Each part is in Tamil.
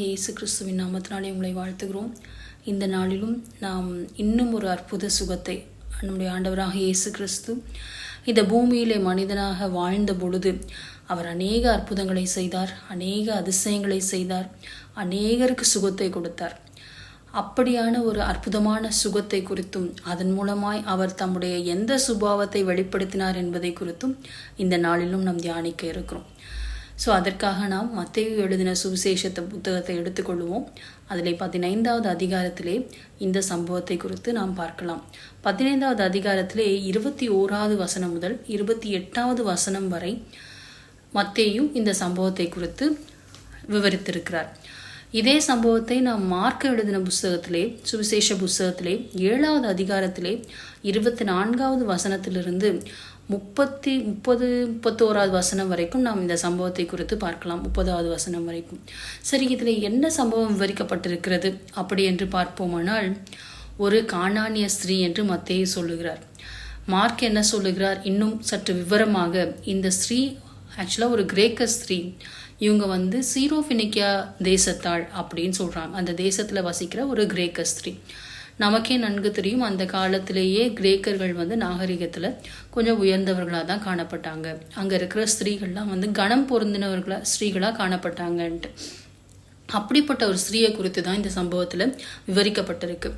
இயேசு கிறிஸ்துவின் நாமத்தினாலே உங்களை வாழ்த்துகிறோம். இந்த நாளிலும் நாம் இன்னும் ஒரு அற்புத சுகத்தை நம்முடைய ஆண்டவராக இயேசு கிறிஸ்து இந்த பூமியிலே மனிதனாக வாழ்ந்த பொழுது அவர் அநேக அற்புதங்களை செய்தார், அநேக அதிசயங்களை செய்தார், அநேகருக்கு சுகத்தை கொடுத்தார். அப்படியான ஒரு அற்புதமான சுகத்தை குறித்தும் அதன் மூலமாய் அவர் தம்முடைய எந்த சுபாவத்தை வெளிப்படுத்தினார் என்பதை குறித்தும் இந்த நாளிலும் நாம் தியானிக்க இருக்கிறோம். ஸோ அதற்காக நாம் மத்தேயு எழுதின சுவிசேஷத்தை புத்தகத்தை எடுத்துக்கொள்வோம். அதில் 15வது அதிகாரத்திலே இந்த சம்பவத்தை குறித்து நாம் பார்க்கலாம். 15வது அதிகாரத்திலே 21வது வசனம் முதல் 28வது வசனம் வரை மத்தேயு இந்த சம்பவத்தை குறித்து விவரித்திருக்கிறார். இதே சம்பவத்தை நாம் மார்க் எழுதின புஸ்தகத்திலே சுவிசேஷ புஸ்தகத்திலே 7வது அதிகாரத்திலே 24வது வசனத்திலிருந்து 31வது வசனம் வரைக்கும் நாம் இந்த சம்பவத்தை குறித்து பார்க்கலாம். 30வது வசனம் வரைக்கும். சரி, இதில் என்ன சம்பவம் விவரிக்கப்பட்டிருக்கிறது அப்படி என்று பார்ப்போமானால், ஒரு கானானிய ஸ்திரீ என்று மத்தேயு சொல்லுகிறார். மார்க் என்ன சொல்லுகிறார்? இன்னும் சற்று விவரமாக இந்த ஸ்திரீ ஆக்சுவலாக ஒரு கிரேக்க ஸ்திரீ. இவங்க சீரோஃபினிக்கியா தேசத்தாள் அப்படின்னு சொல்கிறாங்க. அந்த தேசத்தில் வசிக்கிற ஒரு கிரேக்க ஸ்திரீ. நமக்கே நன்கு தெரியும், அந்த காலத்திலேயே கிரேக்கர்கள் நாகரிகத்தில் கொஞ்சம் உயர்ந்தவர்களாக தான் காணப்பட்டாங்க. அங்கே இருக்கிற ஸ்திரீகள்லாம் கணம் ஸ்திரீகளாக காணப்பட்டாங்கன்ட்டு. அப்படிப்பட்ட ஒரு ஸ்திரீயை குறித்து தான் இந்த சம்பவத்தில் விவரிக்கப்பட்டிருக்கு.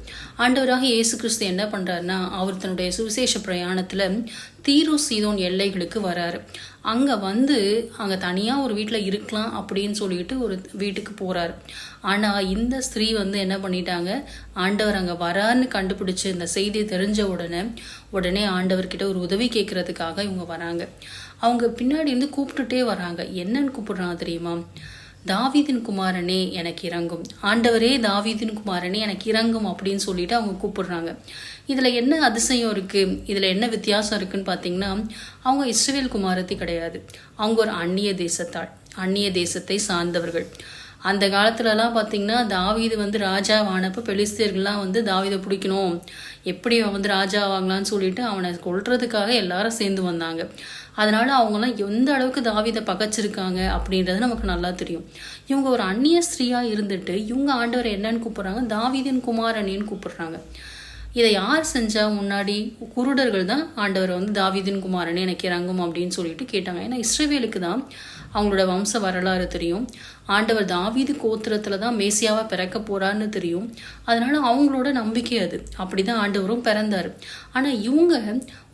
ஆண்டவராக இயேசு கிறிஸ்து என்ன பண்ணுறாருன்னா, அவர் தன்னுடைய சுவிசேஷ பிரயாணத்தில் தீரு சீதோன் எல்லைகளுக்கு வராரு. அங்கே தனியாக ஒரு வீட்டில் இருக்கலாம் அப்படின்னு சொல்லிட்டு ஒரு வீட்டுக்கு போகிறாரு. ஆனால் இந்த ஸ்திரீ என்ன பண்ணிட்டாங்க, ஆண்டவர் அங்கே வரான்னு கண்டுபிடிச்சு இந்த செய்தி தெரிஞ்ச உடனே ஆண்டவர்கிட்ட ஒரு உதவி கேட்கறதுக்காக இவங்க வராங்க. அவங்க பின்னாடி கூப்பிட்டுட்டே வராங்க. என்னன்னு கூப்பிடுறாங்க தெரியுமா? தாவீதின் குமாரனே எனக்கு இறங்கும், ஆண்டவரே தாவீதின் குமாரனே எனக்கு இறங்கும் அப்படின்னு சொல்லிட்டு அவங்க கூப்பிடுறாங்க. இதில் என்ன அதிசயம் இருக்குது, இதில் என்ன வித்தியாசம் இருக்குன்னு பார்த்தீங்கன்னா, அவங்க இஸ்ரவேல் குமாரத்தி கிடையாது. அவங்க ஒரு அந்நிய தேசத்தை சார்ந்தவர்கள். அந்த காலத்துலலாம் பார்த்தீங்கன்னா, தாவீது ராஜாவானப்போ பெலிஸ்தியர்கள்லாம் தாவீதை பிடிக்கணும், எப்படி ராஜா வாங்கலான்னு சொல்லிட்டு அவனை கொல்றதுக்காக எல்லாரும் சேர்ந்து வந்தாங்க. அதனால அவங்களாம் எந்த அளவுக்கு தாவீதை பகைச்சிருக்காங்க அப்படின்றது நமக்கு நல்லா தெரியும். இவங்க ஒரு அந்நிய ஸ்திரீயாக இருந்துட்டு இவங்க ஆண்டவரை என்னன்னு கூப்பிட்றாங்க, தாவீதின் குமாரனேன்னு கூப்பிடுறாங்க. இதை யார் செஞ்சா? முன்னாடி குருடர்கள் தான் ஆண்டவரை தாவீதின் குமாரனே எனக்கு இறங்கும் அப்படின்னு சொல்லிட்டு கேட்டாங்க. ஏன்னா இஸ்ரவேலுக்கு தான் அவங்களோட வம்ச வரலாறு தெரியும். ஆண்டவர் தாவீது கோத்திரத்தில் தான் மேசியாவாக பிறக்க போறான்னு தெரியும். அதனால அவங்களோட நம்பிக்கை அது. அப்படிதான் ஆண்டவரும் பிறந்தார். ஆனால் இவங்க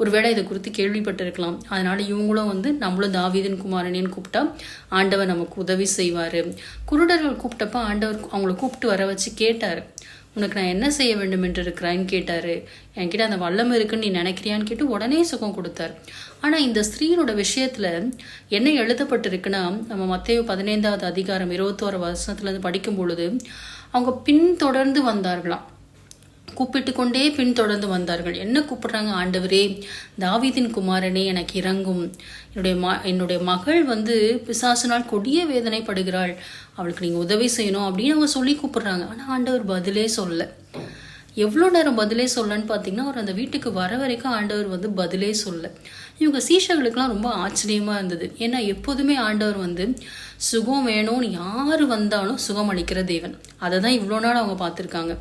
ஒருவேளை இதை குறித்து கேள்விப்பட்டிருக்கலாம். அதனால இவங்களும் நம்மளும் தாவீதின் குமாரனேன்னு கூப்பிட்டா ஆண்டவர் நமக்கு உதவி செய்வார். குருடர்கள் கூப்பிட்டப்ப ஆண்டவர் அவங்கள கூப்பிட்டு வர வச்சு கேட்டார், உனக்கு நான் என்ன செய்ய வேண்டும் என்று இருக்கிறான்னு கேட்டாரு. என்கிட்ட அந்த வல்லமை இருக்குன்னு நீ நினைக்கிறியான்னு கேட்டு உடனே சுகம் கொடுத்தார். ஆனால் இந்த ஸ்திரீனோட விஷயத்தில் என்ன எழுதப்பட்டிருக்குன்னா, நம்ம மத்தேயு 15வது அதிகாரம் 21 வசனத்துலேருந்து படிக்கும் பொழுது அவங்க பின்தொடர்ந்து வந்தார்களாம். கூப்பிட்டு கொண்டே பின்தொடர்ந்து வந்தார்கள். என்ன கூப்பிடுறாங்க? ஆண்டவரே தாவீதின் குமாரனே எனக்கு இறங்கும், என்னுடைய மகள் பிசாசினால் கொடிய வேதனைப்படுகிறாள், அவளுக்கு நீங்கள் உதவி செய்யணும் அப்படின்னு அவங்க சொல்லி கூப்பிடுறாங்க. ஆனால் ஆண்டவர் பதிலே சொல்ல. எவ்வளோ நேரம் பதிலே சொல்லன்னு பார்த்தீங்கன்னா, அவர் அந்த வீட்டுக்கு வர வரைக்கும் ஆண்டவர் பதிலே சொல்ல. இவங்க சீஷர்களுக்கெல்லாம் ரொம்ப ஆச்சரியமாக இருந்தது. ஏன்னா எப்போதுமே ஆண்டவர் சுகம் வேணும்னு யார் வந்தாலும் சுகம் அளிக்கிற தேவன். அதை தான் இவ்வளோ நாள் அவங்க பார்த்துருக்காங்க.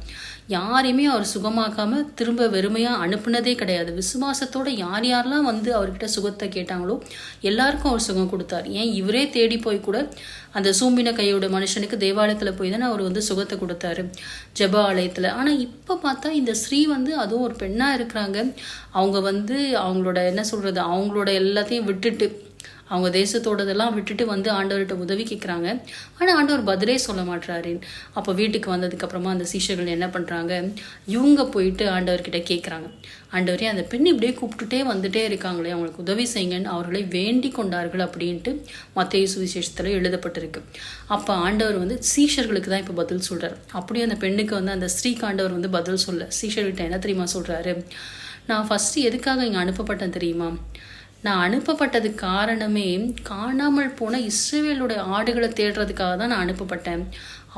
யாரையுமே அவர் சுகமாக்காம திரும்ப வெறுமையாக அனுப்புனதே கிடையாது. விசுவாசத்தோட யாரெல்லாம் அவர்கிட்ட சுகத்தை கேட்டாங்களோ எல்லாருக்கும் அவர் சுகம் கொடுத்தார். ஏன் இவரே தேடி போய் கூட அந்த சூம்பின கையோட மனுஷனுக்கு தேவாலயத்தில் போய் தானே அவர் சுகத்தை கொடுத்தாரு, ஜெப ஆலயத்தில். ஆனால் இப்போ பார்த்தா இந்த ஸ்ரீ அதுவும் ஒரு பெண்ணாக இருக்கிறாங்க. அவங்க அவங்களோட என்ன சொல்கிறது, அவங்களோட எல்லாத்தையும் விட்டுட்டு அவங்க தேசத்தோடதெல்லாம் விட்டுட்டு ஆண்டவர்கிட்ட உதவி கேட்குறாங்க. ஆனால் ஆண்டவர் பதிலே சொல்ல மாட்டாரு. அப்போ வீட்டுக்கு வந்ததுக்கப்புறமா அந்த சீஷர்கள் என்ன பண்ணுறாங்க, இவங்க போயிட்டு ஆண்டவர்கிட்ட கேட்குறாங்க, ஆண்டவரே அந்த பெண் இப்படியே கூப்பிட்டுட்டே வந்துட்டே இருக்காங்களே, அவங்களுக்கு உதவி செய்யுங்கன்னு அவர்களை வேண்டி கொண்டார்கள் அப்படின்ட்டு மத்தேயு சுவிசேஷத்தில் எழுதப்பட்டிருக்கு. அப்போ ஆண்டவர் சீஷர்களுக்கு தான் இப்போ பதில் சொல்கிறார். அப்படியே அந்த பெண்ணுக்கு அந்த ஸ்திரீக்கு ஆண்டவர் பதில் சொல்ல, சீஷர்கிட்ட என்ன தெரியுமா சொல்கிறாரு, நான் ஃபஸ்ட்டு எதுக்காக இங்கே அனுப்பப்பட்டேன் தெரியுமா? நான் அனுப்பப்பட்டது காரணமே காணாமல் போன இஸ்ரவேலுடைய ஆடுகளை தேடுறதுக்காக தான் நான் அனுப்பப்பட்டேன்.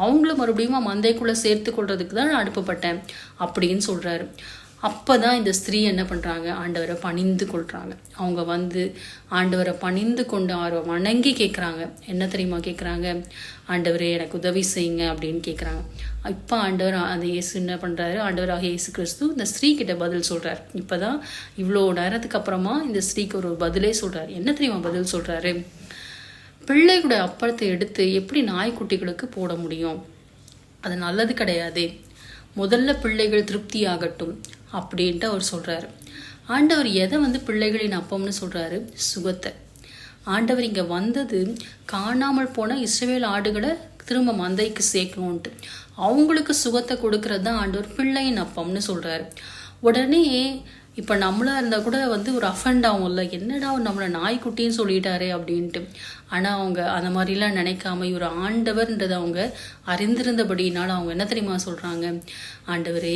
அவங்கள மறுபடியும் மந்தைக்குள்ளே சேர்த்து கொள்றதுக்கு தான் நான் அனுப்பப்பட்டேன் அப்படின்னு சொல்கிறாரு. அப்போ தான் இந்த ஸ்திரீ என்ன பண்ணுறாங்க, ஆண்டவரை பணிந்து கொள்கிறாங்க. அவங்க வந்து ஆண்டவரை பணிந்து கொண்டு அவரை வணங்கி கேட்குறாங்க. என்ன தெரியுமா கேட்குறாங்க, ஆண்டவரே எனக்கு உதவி செய்யுங்க அப்படின்னு கேட்குறாங்க. இப்போ ஆண்டவர் அந்த இயேசு என்ன பண்ணுறாரு, ஆண்டவராக இயேசு கிறிஸ்து இந்த ஸ்திரீ கிட்ட பதில் சொல்கிறார். இப்போ தான் இவ்வளோ நேரத்துக்கு அப்புறமா இந்த ஸ்திரீக்கு ஒரு பதிலே சொல்கிறார். என்ன தெரியுமா பதில் சொல்கிறாரு, பிள்ளைகளோட அப்பளத்தை எடுத்து எப்படி நாய்க்குட்டிகளுக்கு போட முடியும், அது நல்லது கிடையாது, முதல்ல பிள்ளைகள் திருப்தி ஆகட்டும் அப்படின்ட்டு அவர் சொல்கிறாரு. ஆண்டவர் எதை வந்து பிள்ளைகளின் அப்பம்னு சொல்கிறாரு, சுகத்தை. ஆண்டவர் இங்கே வந்தது காணாமல் போன இஸ்ரவேல் ஆடுகளை திரும்ப மந்தைக்கு சேர்க்கணுன்ட்டு அவங்களுக்கு சுகத்தை கொடுக்கறது தான் ஆண்டவர் பிள்ளையின் அப்பம்னு சொல்கிறாரு. உடனே இப்போ நம்மளாக இருந்தால் கூட வந்து ஒரு அஃபண்ட் ஆகும்ல, என்னடா நம்மளை நாய்க்குட்டின்னு சொல்லிட்டாரே அப்படின்ட்டு. ஆனால் அவங்க அந்த மாதிரிலாம் நினைக்காம இவர் ஆண்டவர்ன்றதை அவங்க அறிந்திருந்தபடினால அவங்க என்ன தெரியுமா சொல்கிறாங்க, ஆண்டவரே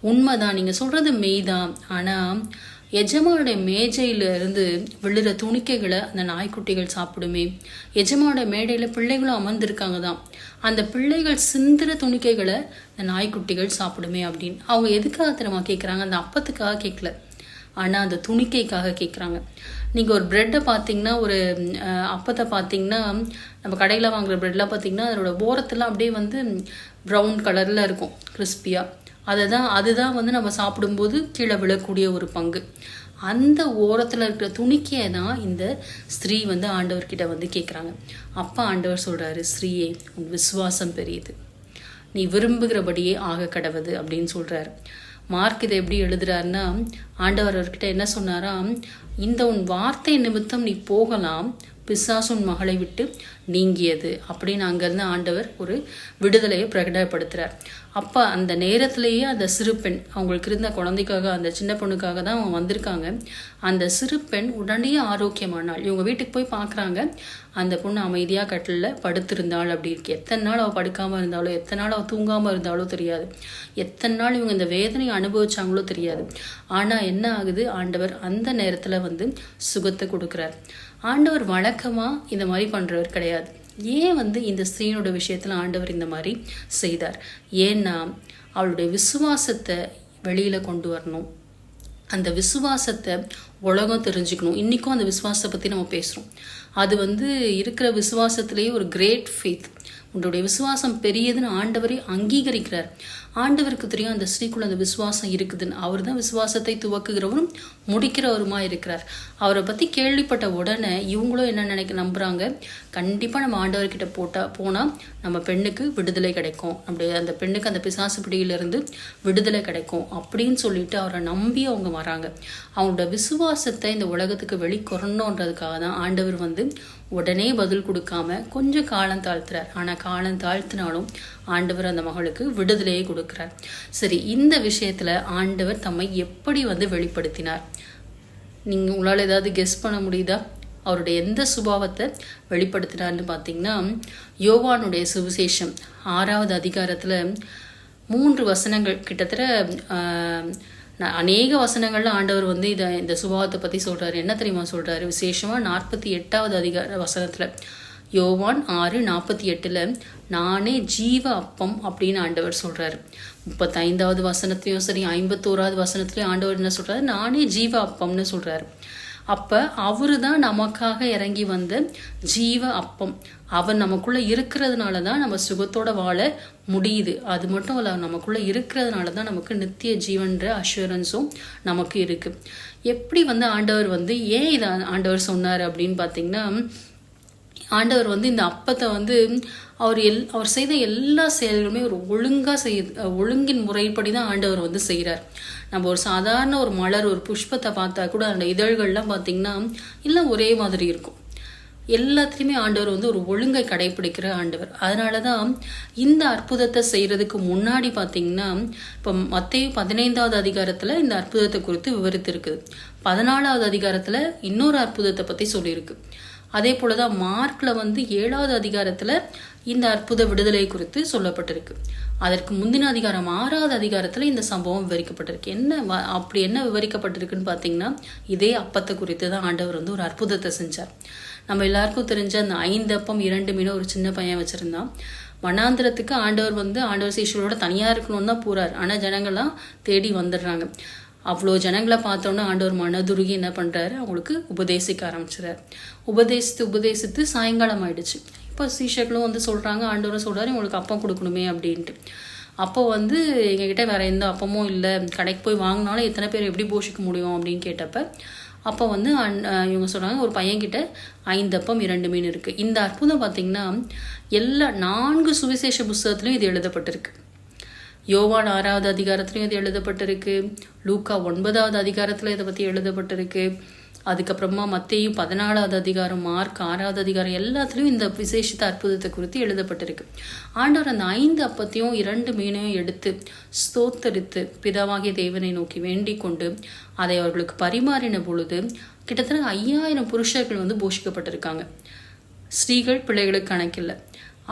உண்மைதான், நீங்கள் சொல்கிறது மெய்தான், ஆனால் எஜமானுடைய மேஜையிலிருந்து விழுற துணிக்கைகளை அந்த நாய்க்குட்டிகள் சாப்பிடுமே, எஜமானோட மேடையில் பிள்ளைகளும் அமர்ந்திருக்காங்க தான், அந்த பிள்ளைகள் சிந்துற துணிக்கைகளை அந்த நாய்க்குட்டிகள் சாப்பிடுமே அப்படின்னு. அவங்க எதுக்காக தெரியுமா கேட்குறாங்க, அந்த அப்பத்துக்காக கேட்கல, ஆனால் அந்த துணிக்கைக்காக கேட்குறாங்க. நீங்கள் ஒரு ப்ரெட்டை பார்த்தீங்கன்னா, ஒரு அப்பத்தை பார்த்தீங்கன்னா, நம்ம கடையில் வாங்குகிற ப்ரெட்லாம் பார்த்தீங்கன்னா அதோட ஓரத்தில் அப்படியே வந்து ப்ரௌன் கலரில் இருக்கும் கிறிஸ்பியாக. அதுதான் வந்து நம்ம சாப்பிடும்போது கீழே விழக்கூடிய ஒரு பங்கு. அந்த ஓரத்தில் இருக்கிற துணிக்கையை தான் இந்த ஸ்திரீ வந்து ஆண்டவர்கிட்ட வந்து கேட்குறாங்க. அப்போ ஆண்டவர் சொல்கிறாரு, ஸ்ரீயே உன் விசுவாசம் பெரியது, நீ விரும்புகிறபடியே ஆக கடவுது அப்படின்னு சொல்கிறாரு. மார்க் இதை எப்படி எழுதுறாருன்னா, ஆண்டவர் அவர்கிட்ட என்ன சொன்னாராம், இந்த உன் வார்த்தை நிமித்தம் நீ போகலாம், பிசாசுன் மகளை விட்டு நீங்கியது அப்படின்னு அங்கேருந்து ஆண்டவர் ஒரு விடுதலையை பிரகடப்படுத்துகிறார். அப்போ அந்த நேரத்திலேயே அந்த சிறு பெண், அவங்களுக்கு இருந்த குழந்தைக்காக, அந்த சின்ன பொண்ணுக்காக தான் அவங்க வந்திருக்காங்க. அந்த சிறு பெண் உடனே ஆரோக்கியமானாள். இவங்க வீட்டுக்கு போய் பார்க்குறாங்க, அந்த பொண்ணு அமைதியாக கட்டிலில் படுத்திருந்தாள். அப்படி இருக்கு. எத்தனை நாள் அவள் படுக்காமல் இருந்தாலோ, எத்தனை நாள் அவள் தூங்காமல் இருந்தாலோ தெரியாது, எத்தனை நாள் இவங்க இந்த வேதனையை அனுபவிச்சாங்களோ தெரியாது. ஆனால் என்ன ஆகுது, ஆண்டவர் அந்த நேரத்தில் வந்து சுகத்தை கொடுக்குறார். ஆண்டவர் வழக்கமாக இந்த மாதிரி பண்ணுறவர் கிடையாது. ஏன் வந்து இந்த ஸ்திரீனோட விஷயத்தில் ஆண்டவர் இந்த மாதிரி செய்தார், ஏன்னா அவளுடைய விசுவாசத்தை வெளியில் கொண்டு வரணும், அந்த விசுவாசத்தை உலகம் தெரிஞ்சுக்கணும். இன்றைக்கும் அந்த விசுவாசத்தை பற்றி நம்ம பேசுகிறோம். அது வந்து இருக்கிற விசுவாசத்திலேயே ஒரு கிரேட் ஃபெய்த். உன்னுடைய விசுவாசம் பெரியதுன்னு ஆண்டவரை அங்கீகரிக்கிறார். ஆண்டவருக்கு தெரியும் அந்த ஸ்ரீக்குள்ள அந்த விசுவாசம் இருக்குதுன்னு. அவர் தான் விசுவாசத்தை துவக்குகிறவரும் முடிக்கிறவருமா இருக்கிறார். அவரை பற்றி கேள்விப்பட்ட உடனே இவங்களும் என்ன நம்புகிறாங்க, கண்டிப்பாக நம்ம ஆண்டவர்கிட்ட போனால் நம்ம பெண்ணுக்கு விடுதலை கிடைக்கும், நம்முடைய அந்த பெண்ணுக்கு அந்த பிசாசு பிடியிலிருந்து விடுதலை கிடைக்கும் அப்படின்னு சொல்லிட்டு அவரை நம்பி அவங்க வராங்க. அவங்களோட விசுவாசத்தை இந்த உலகத்துக்கு வெளிக்கொறணுன்றதுக்காக தான் ஆண்டவர் வந்து உடனே பதில் கொடுக்காம கொஞ்சம் காலம் தாழ்த்துறார். ஆனால் காலம் தாழ்த்தினாலும் ஆண்டவர் அந்த மகளுக்கு விடுதலையை கொடுக்கிறார். சரி, இந்த விஷயத்துல ஆண்டவர் தம்மை எப்படி வந்து வெளிப்படுத்தினார், நீங்க உங்களால் ஏதாவது கெஸ் பண்ண முடியுதா? அவருடைய எந்த சுபாவத்தை வெளிப்படுத்தினார்னு பார்த்தீங்கன்னா, யோவானுடைய சுவிசேஷம் 6வது அதிகாரத்தில் 3 வசனங்கள், கிட்டத்தட்ட அநேக வசனங்கள்ல ஆண்டவர் வந்து இந்த சுபாவத்தை பற்றி சொல்கிறாரு. என்ன தெரியுமா சொல்கிறாரு, விசேஷமாக 48வது அதிகார வசனத்தில், யோவான் 6:48, நானே ஜீவ அப்பம் அப்படின்னு ஆண்டவர் சொல்கிறாரு. 35வது வசனத்துலையும் சரி, 51வது வசனத்துலையும் ஆண்டவர் என்ன சொல்கிறாரு, நானே ஜீவ அப்பம்னு சொல்கிறாரு. அப்போ அவரு தான் நமக்காக இறங்கி வந்த ஜீவ அப்பம். அவர் நமக்குள்ளே இருக்கிறதுனால தான் நம்ம சுகத்தோட வாழ முடியுது. அது மட்டும் இல்லை, நமக்குள்ளே இருக்கிறதுனால தான் நமக்கு நித்திய ஜீவன்ற அஷூரன்ஸும் நமக்கு இருக்குது. எப்படி வந்து ஆண்டவர் வந்து ஏன் இதை ஆண்டவர் சொன்னார் அப்படின்னு பார்த்தீங்கன்னா, ஆண்டவர் வந்து இந்த அப்பத்தை வந்து அவர் செய்த எல்லா செயல்களுமே ஒரு ஒழுங்கின் முறைப்படி தான் ஆண்டவர் வந்து செய்கிறார். நம்ம ஒரு சாதாரண ஒரு மலர், ஒரு புஷ்பத்தை பார்த்தா கூட அந்த இதழ்கள்லாம் பார்த்தீங்கன்னா எல்லாம் ஒரே மாதிரி இருக்கும். எல்லாத்துலேயுமே ஆண்டவர் வந்து ஒரு ஒழுங்கை கடைபிடிக்கிற ஆண்டவர். அதனால தான் இந்த அற்புதத்தை செய்கிறதுக்கு முன்னாடி பார்த்தீங்கன்னா, இப்போ மத்தேயு 15வது அதிகாரத்தில் இந்த அற்புதத்தை குறித்து விவரித்திருக்குது. 14வது அதிகாரத்தில் இன்னொரு அற்புதத்தை பற்றி சொல்லியிருக்கு. அதே போல தான் மார்க்கில் வந்து 7வது அதிகாரத்தில் இந்த அற்புத விடுதலை குறித்து சொல்லப்பட்டிருக்கு. அதற்கு முந்தின அதிகாரம் 6வது அதிகாரத்தில் இந்த சம்பவம் விவரிக்கப்பட்டிருக்கு. அப்படி என்ன விவரிக்கப்பட்டிருக்குன்னு பார்த்தீங்கன்னா, இதே அப்பத்தை குறித்து தான் ஆண்டவர் வந்து ஒரு அற்புதத்தை செஞ்சார். நம்ம எல்லாருக்கும் தெரிஞ்ச அந்த 5 அப்பம் 2 மீனும் ஒரு சின்ன பையன் வச்சுருந்தான். வனாந்திரத்துக்கு ஆண்டவர் வந்து ஆண்டவர் சீஷர்களோட தனியாக இருக்கணும்னு தான் போகிறார். ஆனால் ஜனங்கள்லாம் தேடி வந்துடுறாங்க. அவ்வளோ ஜனங்களை பார்த்தோன்னே ஆண்டவர் மனதுருகி என்ன பண்ணுறாரு, அவங்களுக்கு உபதேசிக்க ஆரம்பிச்சுறாரு. உபதேசித்து சாயங்காலம் ஆயிடுச்சு. இப்போ சீஷர்களும் வந்து சொல்கிறாங்க, ஆண்டவரும் சொல்கிறாரு இவங்களுக்கு அப்பம் கொடுக்கணுமே அப்படின்ட்டு. அப்போ வந்து எங்ககிட்ட வேறு எந்த அப்பமும் இல்லை, கடைக்கு போய் வாங்கினாலும் எத்தனை பேர் எப்படி போஷிக்க முடியும் அப்படின்னு கேட்டப்ப அப்போ வந்து இவங்க சொல்கிறாங்க, ஒரு பையன்கிட்ட 5 அப்பம் 2 மீன் இருக்குது. இந்த அற்புதம் பார்த்திங்கன்னா எல்லா 4 சுவிசேஷ புஸ்தகத்துலையும் இது எழுதப்பட்டிருக்கு. யோவான் 6வது அதிகாரத்துலையும் இது எழுதப்பட்டிருக்கு, லூக்கா 9வது அதிகாரத்தில் இதை பற்றி எழுதப்பட்டிருக்கு, அதுக்கப்புறமா மத்தேயு 14வது அதிகாரம், மார்க் 6வது அதிகாரம் எல்லாத்துலேயும் இந்த விசேஷித்த அற்புதத்தை குறித்து எழுதப்பட்டிருக்கு. ஆண்டவர் அந்த 5 அப்பத்தையும் 2 மீனையும் எடுத்து ஸ்தோத்தரித்து பிதாவாகிய தேவனை நோக்கி வேண்டிக் கொண்டு அதை அவர்களுக்கு பரிமாறின பொழுது கிட்டத்தட்ட 5000 புருஷர்கள் வந்து போஷிக்கப்பட்டிருக்காங்க. ஸ்ரீகள் பிள்ளைகளுக்கு கணக்கில்லை.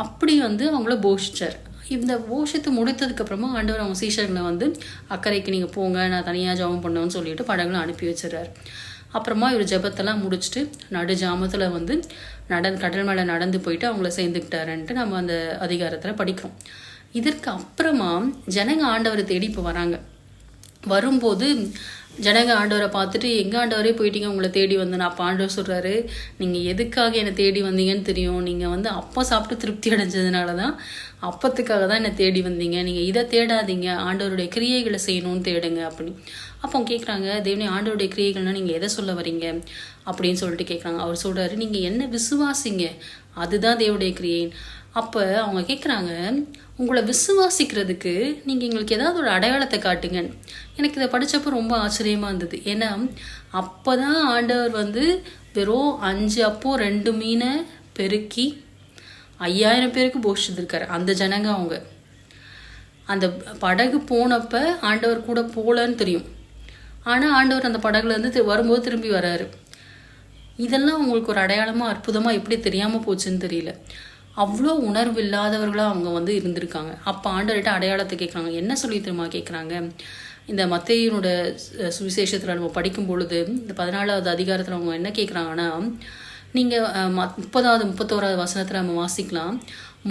அப்படி வந்து அவங்கள போஷிச்சார். இந்த போஷித்து முடித்ததுக்கப்புறமா ஆண்டவர் அவங்க சீஷர்களை வந்து அக்கறைக்கு நீங்கள் போங்க, நான் தனியாக ஜெபம் பண்ணோன்னு சொல்லிட்டு படகுல அனுப்பி வச்சிடறாரு. அப்புறமா இவர் ஜெபத்தெல்லாம் முடிச்சுட்டு நடு ஜாமத்தில் வந்து கடல் மேலே நடந்து போயிட்டு அவங்கள சேர்ந்துக்கிட்டாருன்ட்டு நம்ம அந்த அதிகாரத்தில் படிக்கிறோம். இதற்கு அப்புறமா ஜனங்க ஆண்டவரை தேடி இப்போ வராங்க. வரும்போது ஜனங்க ஆண்டவரை பார்த்துட்டு, எங்கே ஆண்டவரே போயிட்டீங்க, உங்களை தேடி வந்தேன். அப்போ ஆண்டவர் சொல்கிறாரு, நீங்கள் எதுக்காக என்னை தேடி வந்தீங்கன்னு தெரியும். நீங்கள் வந்து அப்போ சாப்பிட்டு திருப்தி அடைஞ்சதுனால தான், அப்பத்துக்காக தான் என்னை தேடி வந்தீங்க. நீங்கள் இதை தேடாதீங்க, ஆண்டவருடைய கிரியைகளை செய்யணும்னு தேடுங்க அப்படின்னு. அப்போ அவங்க கேட்குறாங்க, தேவனே ஆண்டவருடைய கிரியைகள்னால் நீங்கள் எதை சொல்ல வரீங்க அப்படின்னு சொல்லிட்டு கேட்குறாங்க. அவர் சொல்கிறாரு, நீங்கள் என்ன விசுவாசிங்க, அதுதான் தேவனுடைய கிரியை. அப்போ அவங்க கேட்குறாங்க, உங்களை விசுவாசிக்கிறதுக்கு நீங்கள் எங்களுக்கு ஏதாவது ஒரு அடையாளத்தை காட்டுங்க. எனக்கு இதை படித்தப்போ ரொம்ப ஆச்சரியமாக இருந்தது. ஏன்னா அப்போ தான் ஆண்டவர் வந்து வெறும் 5 அப்போ 2 மீனை பெருக்கி 5000 பேருக்கு போஷிச்சிருக்காரு. அந்த ஜனங்க அவங்க அந்த படகு போனப்போ ஆண்டவர் கூட போகலன்னு தெரியும். ஆனால் ஆண்டவர் அந்த படகுலேருந்து வரும்போது திரும்பி வராரு. இதெல்லாம் உங்களுக்கு ஒரு அடையாளமாக அற்புதமாக எப்படி தெரியாமல் போச்சுன்னு தெரியல. அவ்வளோ உணர்வு இல்லாதவர்களாக அவங்க வந்து இருந்திருக்காங்க. அப்போ ஆண்டவர்கிட்ட அடையாளத்தை கேட்குறாங்க. என்ன சொல்லி திரும்ப கேட்குறாங்க, இந்த மத்தேயுனோட சுவிசேஷத்தில் நம்ம படிக்கும் பொழுது இந்த 14வது அதிகாரத்தில் அவங்க என்ன கேட்குறாங்கன்னா, நீங்கள் 30வது 31வது வசனத்தில் நம்ம வாசிக்கலாம்,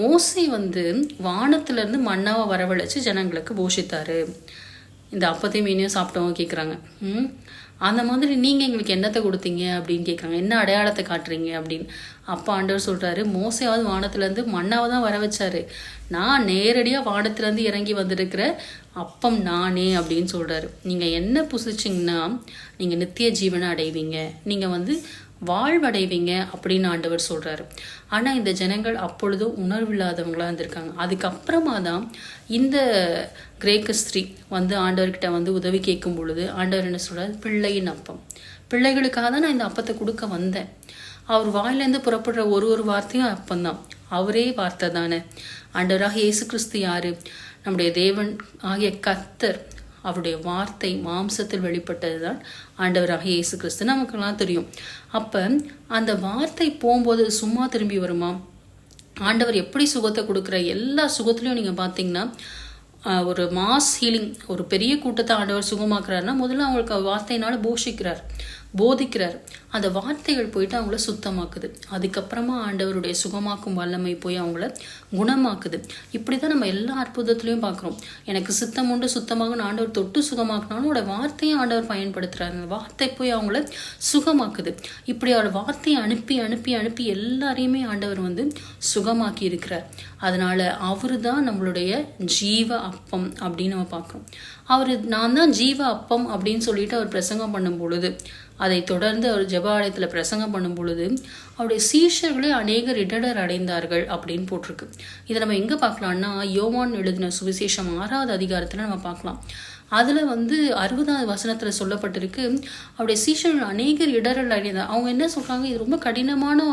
மோசே வந்து வானத்திலேருந்து மன்னாவை வரவழைச்சு ஜனங்களுக்கு போஷித்தாரு. இந்த அப்பத்தையும் மீனையும் சாப்பிட்டவங்க கேட்குறாங்க, அந்த மாதிரி நீங்கள் எங்களுக்கு என்னத்தை கொடுத்தீங்க அப்படின்னு கேட்குறாங்க. என்ன அடையாளத்தை காட்டுறீங்க அப்படின்னு. அப்போ ஆண்டவர் சொல்கிறாரு, மோசையாவது வானத்துலேருந்து மண்ணாவை தான் வர வச்சாரு, நான் நேரடியாக வானத்துலேருந்து இறங்கி வந்திருக்கிற அப்பம் நானே அப்படின்னு சொல்கிறாரு. நீங்கள் என்ன புசிச்சிங்கன்னா நீங்கள் நித்திய ஜீவனை அடைவீங்க, நீங்கள் வந்து வாழ்வடைவீங்க அப்படின்னு ஆண்டவர் சொல்கிறாரு. ஆனால் இந்த ஜனங்கள் அப்பொழுதும் உணர்வில்லாதவங்களாக இருந்திருக்காங்க. அதுக்கப்புறமா தான் இந்த கிரேக்க ஸ்திரீ வந்து ஆண்டவர்கிட்ட வந்து உதவி கேட்கும் பொழுது ஆண்டவர் என்ன சொல்கிறார், பிள்ளையின் அப்பம், பிள்ளைகளுக்காக தான் நான் இந்த அப்பத்தை கொடுக்க வந்தேன். அவர் வாயிலேருந்து புறப்படுற ஒரு வார்த்தையும் அப்பந்தான், அவரே வார்த்தை தானே. ஆண்டவராக இயேசு கிறிஸ்து யாரு, நம்முடைய தேவன் ஆகிய கர்த்தர், அவருடைய வார்த்தை மாம்சத்தில் வெளிப்பட்டது தான் ஆண்டவராக இயேசு கிறிஸ்து, நமக்கெல்லாம் தெரியும். அப்போ அந்த வார்த்தை போகும்போது சும்மா திரும்பி வருமா? ஆண்டவர் எப்படி சுகத்தை கொடுக்குற எல்லா சுகத்துலையும் நீங்கள் பார்த்தீங்கன்னா ஒரு மாஸ் ஹீலிங், ஒரு பெரிய கூட்டத்தை ஆண்டவர் சுகமாக்குறாருன்னா முதல்ல அவங்களுக்கு வார்த்தையினால போதிக்கிறார். அந்த வார்த்தைகள் போயிட்டு அவங்கள சுத்தமாக்குது. அதுக்கப்புறமா ஆண்டவருடைய சுகமாக்கும் வல்லமை போய் அவங்கள குணமாக்குது. இப்படி தான் நம்ம எல்லா அற்புதத்துலையும் பார்க்குறோம். எனக்கு சித்தம் உண்டு சுத்தமாக ஆண்டவர் தொட்டு சுகமாக்கினாலும் அவரோட வார்த்தையை ஆண்டவர் பயன்படுத்துகிறார். அந்த வார்த்தை போய் அவங்கள சுகமாக்குது. இப்படி அவர் வார்த்தையை அனுப்பி அனுப்பி அனுப்பி எல்லாரையுமே ஆண்டவர் வந்து சுகமாக்கி இருக்கிறார். அதனால அவரு தான் நம்மளுடைய ஜீவ அப்பம் அப்படின்னு நம்ம பார்க்குறோம். நான் தான் ஜீவ அப்பம் அப்படின்னு சொல்லிட்டு அவர் பிரசங்கம் பண்ணும் பொழுது, அதை தொடர்ந்து அவர் ஜெப ஆலயத்தில் பிரசங்கம் பண்ணும் பொழுது அவருடைய சீஷர்களே அநேகர் இடர் அடைந்தார்கள் அப்படின்னு போட்டிருக்கு. இதை நம்ம எங்கே பார்க்கலாம்னா, யோவான் எழுதின சுவிசேஷம் 6வது அதிகாரத்தில் நம்ம பார்க்கலாம். அதில் வந்து 60வது வசனத்தில் சொல்லப்பட்டிருக்கு, அவருடைய சீஷர்கள் அநேகர் இடரல் அடைந்தார். அவங்க என்ன சொல்கிறாங்க, இது ரொம்ப கடினமான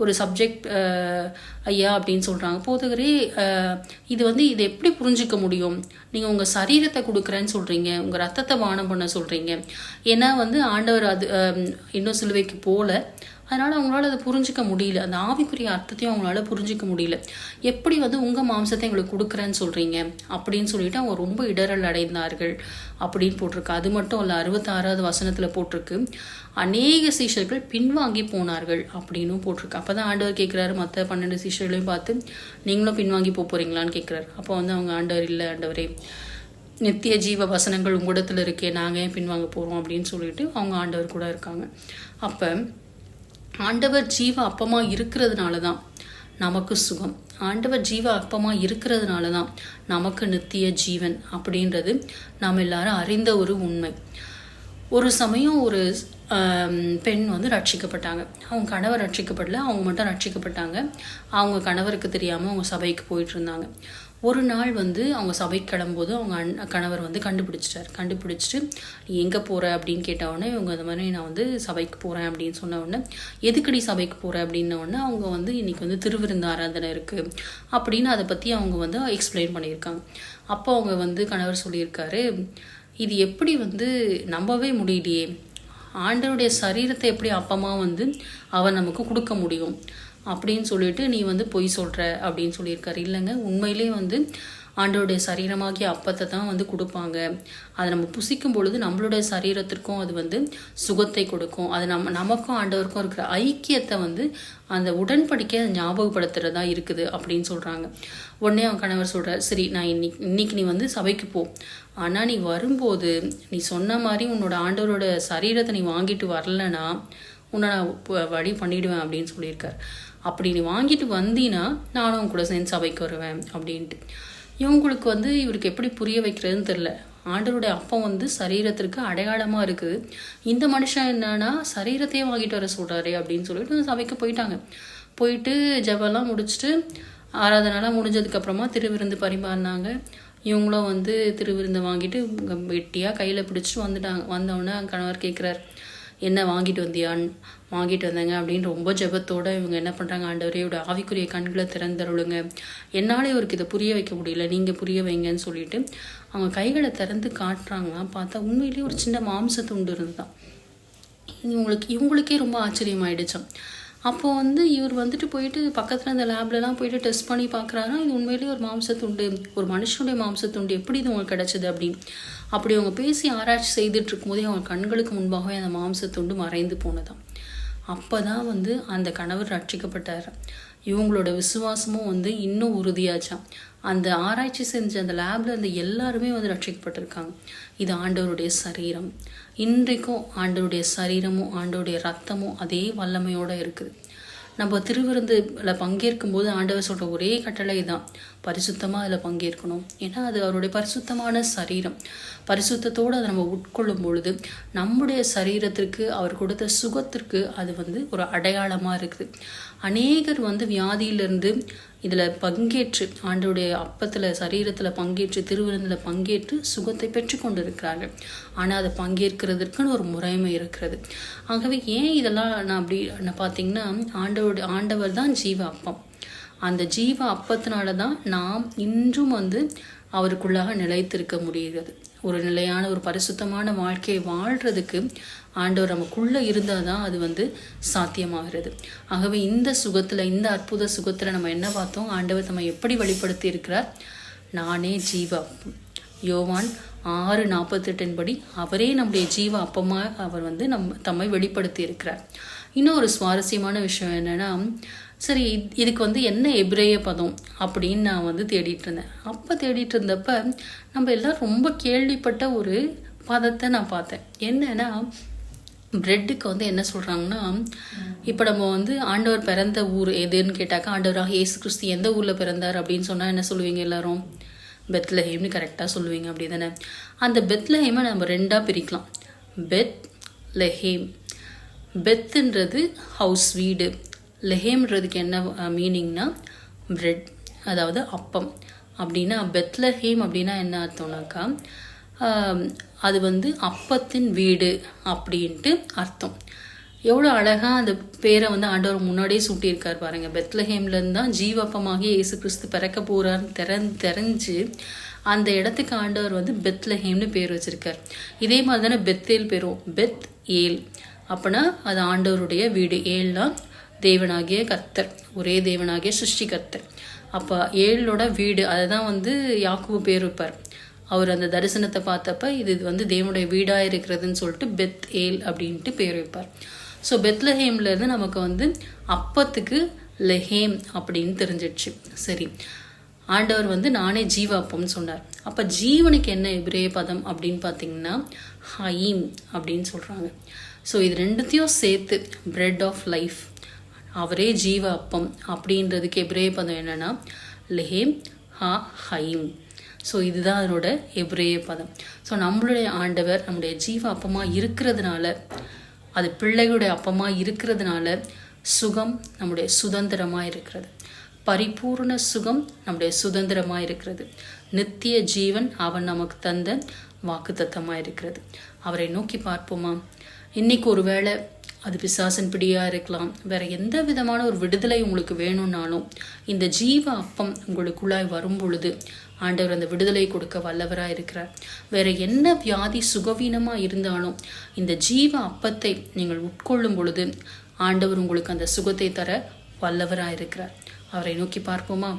ஒரு சப்ஜெக்ட் ஐயா அப்படின்னு சொல்கிறாங்க. போதகரே, இது வந்து இதை எப்படி புரிஞ்சிக்க முடியும்? நீங்கள் உங்கள் சரீரத்தை கொடுக்குறேன்னு சொல்கிறீங்க, உங்கள் ரத்தத்தை பானம் பண்ண சொல்கிறீங்க. ஏன்னா வந்து ஆண்டவர் அது இன்னும் சிலுவைக்கு போல, அதனால் அவங்களால அதை புரிஞ்சிக்க முடியல, அந்த ஆவிக்குரிய அர்த்தத்தையும் அவங்களால புரிஞ்சிக்க முடியல. எப்படி வந்து உங்கள் மாம்சத்தை எங்களுக்கு கொடுக்குறேன்னு சொல்கிறீங்க அப்படின்னு சொல்லிட்டு அவங்க ரொம்ப இடரல் அடைந்தார்கள் அப்படின்னு போட்டிருக்கு. அது மட்டும் இல்லை, 66வது வசனத்தில் போட்டிருக்கு, அநேக சீஷர்கள் பின்வாங்கி போனார்கள் அப்படின்னு போட்டிருக்கு. அப்போ தான் ஆண்டவர் கேட்குறாரு மற்ற 12 சீஷர்களையும் பார்த்து, நீங்களும் பின்வாங்கி போகிறீங்களான்னு கேட்குறாரு. அப்போ வந்து அவங்க, ஆண்டவர் இல்லை ஆண்டவரே, நித்திய ஜீவ வசனங்கள் உங்களிடத்தில் இருக்கே, நாங்கள் ஏன் பின்வாங்க போகிறோம் அப்படின்னு சொல்லிட்டு அவங்க ஆண்டவர் கூட இருக்காங்க. அப்போ ஆண்டவர் ஜீவ அப்பமாக இருக்கிறதுனால தான் நமக்கு சுகம், ஆண்டவர் ஜீவ அப்பமாக இருக்கிறதுனால தான் நமக்கு நித்திய ஜீவன் அப்படின்றது நாம் எல்லாரும் அறிந்த ஒரு உண்மை. ஒரு சமயம் ஒரு பெண் வந்து ரட்சிக்கப்பட்டாங்க. அவங்க கணவர் ரட்சிக்கப்படல, அவங்க மட்டும் ரட்சிக்கப்பட்டாங்க. அவங்க கணவருக்கு தெரியாமல் அவங்க சபைக்கு போயிட்டு இருந்தாங்க. ஒரு நாள் வந்து அவங்க சபைக்கு கிளம்பும்போது அவங்க கணவர் வந்து கண்டுபிடிச்சிட்டு நீ எங்கே போகிற அப்படின்னு கேட்டவுடனே இவங்க அந்த மாதிரி நான் வந்து சபைக்கு போகிறேன் அப்படின்னு சொன்ன உடனே, எதுக்கடி சபைக்கு போகிற அப்படின்ன உடனே அவங்க வந்து இன்றைக்கி வந்து திருவிருந்து ஆராதனை இருக்குது அப்படின்னு அதை பற்றி அவங்க வந்து எக்ஸ்பிளைன் பண்ணியிருக்காங்க. அப்போ அவங்க வந்து கணவர் சொல்லியிருக்காரு, இது எப்படி வந்து நம்பவே முடியலையே, ஆண்டவருடைய சரீரத்தை எப்படி அப்பமாக வந்து அவர் நமக்கு கொடுக்க முடியும் அப்படின்னு சொல்லிட்டு நீ வந்து பொய் சொல்கிற அப்படின்னு சொல்லியிருக்காரு. இல்லைங்க, உண்மையிலே வந்து ஆண்டவருடைய சரீரமாகிய அப்பத்தை தான் வந்து கொடுப்பாங்க. அதை நம்ம புசிக்கும் பொழுது நம்மளுடைய சரீரத்திற்கும் அது வந்து சுகத்தை கொடுக்கும். அது நமக்கும் ஆண்டவருக்கும் இருக்கிற ஐக்கியத்தை வந்து அந்த உடன்படிக்கை அதை ஞாபகப்படுத்துறதா இருக்குது அப்படின்னு சொல்கிறாங்க. உடனே அவன் கணவர் சொல்கிறார், சரி நான் இன்னைக்கு நீ வந்து சபைக்கு போ, ஆனால் நீ வரும்போது நீ சொன்ன மாதிரி உன்னோட ஆண்டவரோட சரீரத்தை நீ வாங்கிட்டு வரலன்னா உன்னை நான் வழி பண்ணிவிடுவேன் அப்படின்னு சொல்லியிருக்கார். அப்படி நீ வாங்கிட்டு வந்தீன்னா நானும் கூட சேர்ந்து சபைக்கு வருவேன் அப்படின்ட்டு. இவங்களுக்கு வந்து இவருக்கு எப்படி புரிய வைக்கிறதுன்னு தெரில. ஆண்டவருடைய அப்பம் வந்து சரீரத்திற்கு அடையாளமாக இருக்குது, இந்த மனுஷன் என்னன்னா சரீரத்தையே வாங்கிட்டு வர சொல்கிறாரே அப்படின்னு சொல்லிட்டு சபைக்கு போயிட்டாங்க. போயிட்டு ஜெபம்லாம் முடிச்சுட்டு ஆராதனைலாம் முடிஞ்சதுக்கப்புறமா திருவிருந்து பரிமாறினாங்க. இவங்களும் வந்து திருவிருந்தை வாங்கிட்டு வெட்டியாக கையில் பிடிச்சிட்டு வந்துட்டாங்க. வந்தவுடனே கணவர் கேட்குறாரு, என்ன வாங்கிட்டு வந்தியான்னு. வாங்கிட்டு வந்தாங்க அப்படின்னு ரொம்ப ஜெபத்தோடு இவங்க என்ன பண்ணுறாங்க, ஆண்டவரே இவரோட ஆவிக்குரிய கண்களை திறந்தருளுங்க, என்னாலே இவருக்கு இதை புரிய வைக்க முடியல, நீங்கள் புரிய வைங்கன்னு சொல்லிட்டு அவங்க கைகளை திறந்து காட்டுறாங்க. பார்த்தா உண்மையிலேயே ஒரு சின்ன மாம்சத்துண்டு இருந்துதான். இவங்களுக்கே ரொம்ப ஆச்சரியமாயிடுச்சான். அப்போது வந்து இவர் வந்துட்டு போயிட்டு பக்கத்தில் இந்த லேப்லலாம் போயிட்டு டெஸ்ட் பண்ணி பார்க்குறாருன்னா, இது உண்மையிலேயே ஒரு மாம்சத்துண்டு, ஒரு மனுஷனுடைய மாம்சத்துண்டு, எப்படி இது உங்களுக்கு கிடச்சிது அப்படின்னு. அப்படி அவங்க பேசி ஆராய்ச்சி செய்துட்டு இருக்கும்போதே அவங்க கண்களுக்கு முன்பாகவே அந்த மாம்சத்துண்டு மறைந்து போனதாம். அப்போ தான் வந்து அந்த கணவர் ரட்சிக்கப்பட்டார். இவங்களோட விசுவாசமும் வந்து இன்னும் உறுதியாச்சான். அந்த ஆராய்ச்சி செஞ்ச அந்த லேபில் அந்த எல்லாருமே வந்து ரட்சிக்கப்பட்டிருக்காங்க. இது ஆண்டவருடைய சரீரம். இன்றைக்கும் ஆண்டவருடைய சரீரமும் ஆண்டவருடைய ரத்தமும் அதே வல்லமையோடு இருக்குது. நம்ம திருவிருந்தில் பங்கேற்கும் போது ஆண்டவர் சொல்கிற ஒரே கட்டளை தான், பரிசுத்தமாக அதில் பங்கேற்கணும். ஏன்னா அது அவருடைய பரிசுத்தமான சரீரம். பரிசுத்தத்தோடு அதை நம்ம உட்கொள்ளும் பொழுது நம்முடைய சரீரத்திற்கு அவர் கொடுத்த சுகத்திற்கு அது வந்து ஒரு அடையாளமாக இருக்குது. அநேகர் வந்து வியாதியிலிருந்து இதில் பங்கேற்று ஆண்டவருடைய அப்பத்தில் சரீரத்தில் பங்கேற்று திருவிருந்தில் பங்கேற்று சுகத்தை பெற்றுக்கொண்டு இருக்கிறார்கள். ஆனால் அதை பங்கேற்கிறதுக்குன்னு ஒரு முறைமை இருக்கிறது. ஆகவே ஏன் இதெல்லாம் நான் பார்த்தீங்கன்னா, ஆண்டவர் தான் ஜீவ அப்பம். அந்த ஜீவ அப்பத்தினால தான் நாம் இன்றும் வந்து அவருக்குள்ளாக நிலைத்திருக்க முடிகிறது. ஒரு நிலையான ஒரு பரிசுத்தமான வாழ்க்கையை வாழ்கிறதுக்கு ஆண்டவர் நமக்குள்ளே இருந்தால் தான் அது வந்து சாத்தியமாகிறது. ஆகவே இந்த சுகத்தில், இந்த அற்புத சுகத்தில் நம்ம என்ன பார்த்தோம், ஆண்டவர் நம்ம எப்படி வெளிப்படுத்தி இருக்கிறார், நானே ஜீவ அப்பம். யோவான் 6:48 படி அவரே நம்முடைய ஜீவ அப்பமாக அவர் வந்து தம்மை வெளிப்படுத்தி இருக்கிறார். இன்னும் ஒரு சுவாரஸ்யமான விஷயம் என்னென்னா, சரி இதுக்கு வந்து என்ன எபிரேய பதம் அப்படின்னு நான் வந்து தேடிட்டு இருந்தேன். அப்போ தேடிட்டு இருந்தப்ப நம்ம எல்லாம் ரொம்ப கேள்விப்பட்ட ஒரு பதத்தை நான் பார்த்தேன். என்னன்னா, பிரெட்டுக்கு வந்து என்ன சொல்கிறாங்கன்னா, இப்போ நம்ம வந்து ஆண்டவர் பிறந்த ஊர் எதுன்னு கேட்டாக்கா, ஆண்டவராக இயேசு கிறிஸ்து எந்த ஊரில் பிறந்தார் அப்படின்னு சொன்னால் என்ன சொல்லுவீங்க எல்லாரும்? பெத்லஹேம்னு கரெக்டாக சொல்லுவீங்க, அப்படி தானே? அந்த பெத்லஹேமை நம்ம ரெண்டாக பிரிக்கலாம். பெத் லெஹேம். பெத்துன்றது ஹவுஸ், வீடு. லெஹேம்ன்றதுக்கு என்ன மீனிங்னா பிரெட், அதாவது அப்பம். அப்படின்னா பெத்லஹேம் அப்படின்னா என்ன அர்த்தம்னாக்கா, அது வந்து அப்பத்தின் வீடு அப்படின்ட்டு அர்த்தம். எவ்வளோ அழகாக அந்த பேரை வந்து ஆண்டவர் முன்னாடியே சூட்டியிருக்கார் பாருங்கள். பெத்லஹேம்லேருந்து தான் ஜீவப்பமாகி இயேசு கிறிஸ்து பிறக்க போகிறான்னு தெரிஞ்சு அந்த இடத்துக்கு ஆண்டவர் வந்து பெத்லஹேம்னு பேர் வச்சுருக்கார். இதே மாதிரி தானே பெத்தேல் பேரும் பெத் ஏல் அப்போனா அது ஆண்டவருடைய வீடு. ஏழ்லாம் தேவனாகிய கர்த்தர், ஒரே தேவனாகிய சிருஷ்டிகர்த்தர். அப்போ ஏழோட வீடு, அதை தான் யாக்கோபு பேர் வைப்பார். அவர் அந்த தரிசனத்தை பார்த்தப்ப இது தேவனுடைய வீடாக இருக்கிறதுன்னு சொல்லிட்டு பெத் ஏல் அப்படின்ட்டு பேர் வைப்பார். ஸோ பெத்லஹேம்லேருந்து நமக்கு அப்பத்துக்கு லெஹேம் அப்படின்னு தெரிஞ்சிடுச்சு. சரி, ஆண்டவர் நானே ஜீவ அப்பம்னு சொன்னார். அப்போ ஜீவனுக்கு என்ன எபிரேய பதம் அப்படின்னு பார்த்தீங்கன்னா ஹயீம் அப்படின்னு சொல்கிறாங்க. ஸோ இது ரெண்டுத்தையும் சேர்த்து பிரெட் ஆஃப் லைஃப், அவரே ஜீவ அப்பம் அப்படின்றதுக்கு எபிரேய பதம் என்னன்னா லெஹேம் ஹா ஹயீம். ஸோ இதுதான் அதனோட எபிரேய பதம். ஸோ நம்மளுடைய ஆண்டவர் நம்முடைய ஜீவ அப்பமாக இருக்கிறதுனால, அது பிள்ளைகளுடைய அப்பமாக இருக்கிறதுனால சுகம் நம்முடைய சுதந்திரமாக இருக்கிறது. பரிபூர்ண சுகம் நம்முடைய சுதந்திரமாக இருக்கிறது. நித்திய ஜீவன் அவன் நமக்கு தந்த வாக்குத்தத்தமாக இருக்கிறது. அவரை நோக்கி பார்ப்போமா? இன்னைக்கு ஒரு வேளை அது பிசாசன் பிடியாக இருக்கலாம், வேற எந்த விதமான ஒரு விடுதலை உங்களுக்கு வேணும்னாலும் இந்த ஜீவ அப்பம் உங்களுக்குள்ளாய் வரும் பொழுது ஆண்டவர் அந்த விடுதலை கொடுக்க வல்லவராக இருக்கிறார். வேற என்ன வியாதி சுகவீனமாக இருந்தாலும் இந்த ஜீவ அப்பத்தை நீங்கள் உட்கொள்ளும் பொழுது ஆண்டவர் உங்களுக்கு அந்த சுகத்தை தர வல்லவராக இருக்கிறார். அவரை நோக்கி பார்ப்போமா?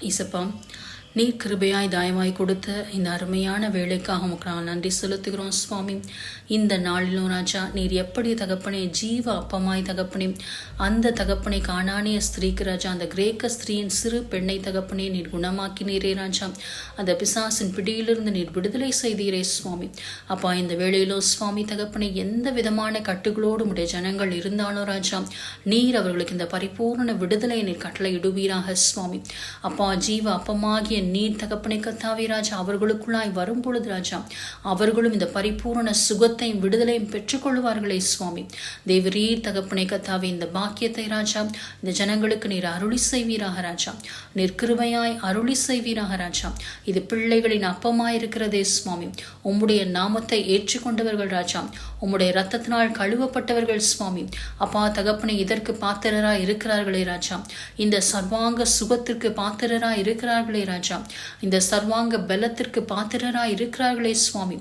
ஈசப்பா, நீர் கிருபையாய் தாயமாய் கொடுத்த இந்த அருமையான வேலைக்காக உமக்கு நான் நன்றி செலுத்துகிறோம் சுவாமி. இந்த நாளிலும் ராஜா, நீர் எப்படி தகப்பனே ஜீவ அப்பமாய் தகப்பனே அந்த தகப்பனை கானானிய ஸ்திரீக்கு ராஜா, அந்த கிரேக்க ஸ்திரீயின் சிறு பெண்ணை தகப்பனே நீர் குணமாக்கினீரே ராஜா, அந்த பிசாசின் பிடியிலிருந்து நீர் விடுதலை செய்தீரே சுவாமி. அப்பா, இந்த வேளையிலோ சுவாமி தகப்பனை எந்த விதமான கட்டுகளோடு உடைய ஜனங்கள் இருந்தாலும் ராஜா, நீர் அவர்களுக்கு இந்த பரிபூர்ண விடுதலை நீர் கட்டளை இடுவீராக சுவாமி. அப்பா, ஜீவ அப்பமாகிய நீர் தகப்பனை கத்தாவே ராஜா, அவர்களுக்குள்ளாய் வரும் பொழுது ராஜா, அவர்களும் இந்த பரிபூர்ண சுகத்தையும் விடுதலையும் பெற்றுக்கொள்வார்களே சுவாமி. தேவரீர் தகப்பனை கத்தாவே இந்த பாக்கியத்தை ராஜா இந்த ஜனங்களுக்கு நீர் அருளி செய்வீராக ராஜா, நீர் கிருபையாய் அருளி செய்வீராக ராஜா. இது பிள்ளைகளின் அப்பமாய் இருக்கிறதே சுவாமி. உம்முடைய நாமத்தை ஏற்றுக்கொண்டவர்கள் ராஜா, உம்முடைய இரத்தத்தினால் கழுவப்பட்டவர்கள் சுவாமி. அப்பா தகப்பனை இதற்கு பாத்திரராய் இருக்கிறார்களே ராஜா, இந்த சர்வாங்க சுகத்திற்கு பாத்திரராய் இருக்கிறார்களே ராஜா, இந்த சர்வாங்க பலத்திற்கு பாத்திரராய் இருக்கிறார்களே சுவாமி.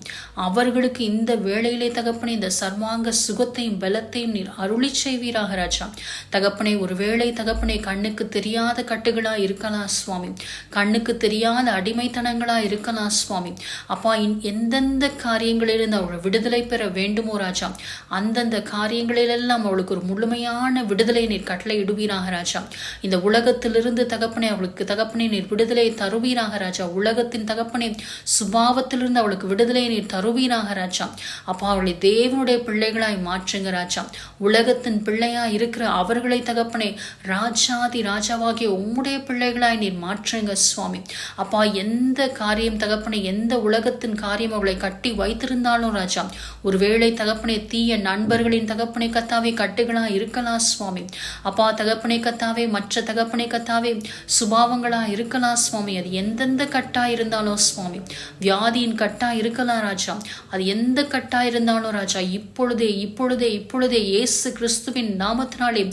அவர்களுக்கு இந்த வேளையிலே தகப்பனை இந்த சர்வாங்க சுகத்தையும் பலத்தையும் நீர் அருளி செய்வீராக ராஜா. தகப்பனை ஒருவேளை தகப்பனை கண்ணுக்கு தெரியாத கட்டுகளா இருக்கலாம் சுவாமி, கண்ணுக்கு தெரியாத அடிமைத்தனங்களா இருக்கலாம் சுவாமி. அப்பா, எந்தெந்த காரியங்களிலிருந்து அவர்கள் விடுதலை பெற வேண்டுமோ ராஜா, அந்தந்த காரியங்களிலெல்லாம் அவளுக்கு ஒரு முழுமையான விடுதலை நீர் கட்டளை இடுவீராக ராஜா. இந்த உலகத்திலிருந்து தகப்பனை அவளுக்கு தகப்பனை நீர் விடுதலை தருவீராக ராஜா. உலகத்தின் தகப்பனை சுபாவத்திலிருந்து அவளுக்கு விடுதலை நீர் தருவீராக ராஜா. அப்பா, அவளை தேவனுடைய பிள்ளைகளாய் மாற்றுங்க ராஜா. உலகத்தின் பிள்ளையாய் இருக்கிற அவர்களை தகப்பனை ராஜாதி ராஜாவாகிய உம்முடைய பிள்ளைகளாய் நீர் மாற்றுங்க சுவாமி. அப்பா, எந்த காரியம் தகப்பனை எந்த உலகத்தின் காரியம் அவளை கட்டி வைத்திருந்தாலும் ராஜா, ஒருவேளை தகப்பனை தீய நண்பர்களின் தகப்பனை கத்தாவே கட்டுகளாய் இருக்கலாம் சுவாமி. அப்பா தகப்பனை கத்தாவே மற்ற தகப்பனை கத்தாவே சுபாவங்களா இருக்கலாம் சுவாமி. அது எந்தெந்த கட்டா இருந்தாலும் சுவாமி, வியாதியின் கட்டா இருக்கலாம் ராஜா, அது எந்த கட்டா இருந்தாலும் ராஜா, இப்பொழுதே இப்பொழுதே இப்பொழுதே இயேசு கிறிஸ்துவின் நாமத்தினாலே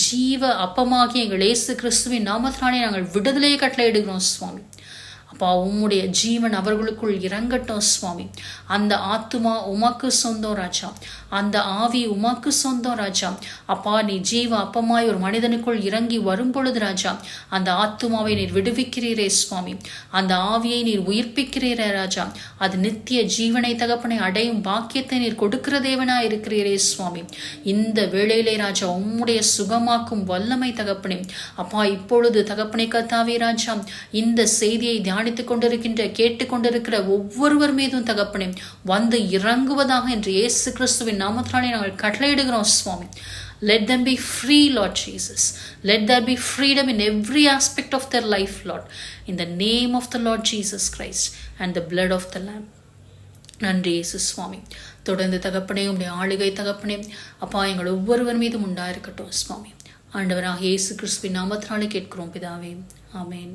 ஜீவ அப்பமாகிய எங்கள் இயேசு கிறிஸ்துவின் நாமத்தினாலே நாங்கள் விடுதலையை கட்டளையிடுகிறோம் சுவாமி. அப்பா, உம்முடைய ஜீவன் அவர்களுக்குள் இறங்கட்டும் சுவாமி. அந்த ஆத்துமா உமக்கு சொந்தம் ராஜா, அந்த ஆவி உமக்கு சொந்தம் ராஜா. அப்பா, நீ ஜீவ அப்பமாய் ஒரு மனிதனுக்குள் இறங்கி வரும் பொழுது ராஜா, அந்த ஆத்துமாவை நீர் விடுவிக்கிறீரே சுவாமி, அந்த ஆவியை நீர் உயிர்ப்பிக்கிறீரே ராஜா. அது நித்திய ஜீவனை தகப்பனை அடையும் பாக்கியத்தை நீர் கொடுக்கிற தேவனாய் இருக்கிறீரே சுவாமி. இந்த வேளையிலே ராஜா உம்முடைய சுகமாக்கும் வல்லமை தகப்பனே அப்பா, இப்பொழுது தகப்பனை கத்தாவே ராஜா, இந்த செய்தியை தியானித்துக் கொண்டிருக்கின்ற கேட்டுக்கொண்டிருக்கிற ஒவ்வொருவர் மீதும் தகப்பனே வந்து இறங்குவதாக என்று இயேசு கிறிஸ்துவின் நாமத்தினாலே நாங்கள் கட்டளையிடுகிறோம் சுவாமி. Let them be free, Lord Jesus. Let there be freedom in every aspect of their life, Lord. In the name of the Lord Jesus Christ and the blood of the Lamb. நன்றி இயேசு சுவாமி. தொடர்ந்து தகப்பனே உம்முடைய ஆளுகை தகப்பனே அப்பா எங்கள் ஒவ்வொருவர் மீதும் உண்டாயிருக்கட்டும் சுவாமி. ஆண்டவராக இயேசு கிறிஸ்துவின் நாமத்தினாலே கேட்கிறோம் பிதாவே. ஆமென்.